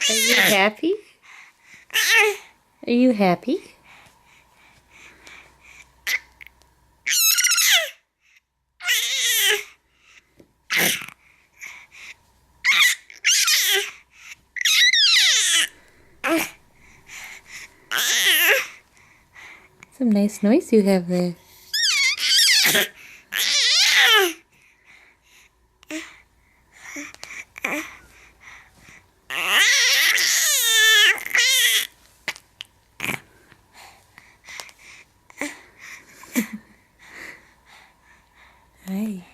Are you happy? Are you happy? Some nice noise you have there. Hi.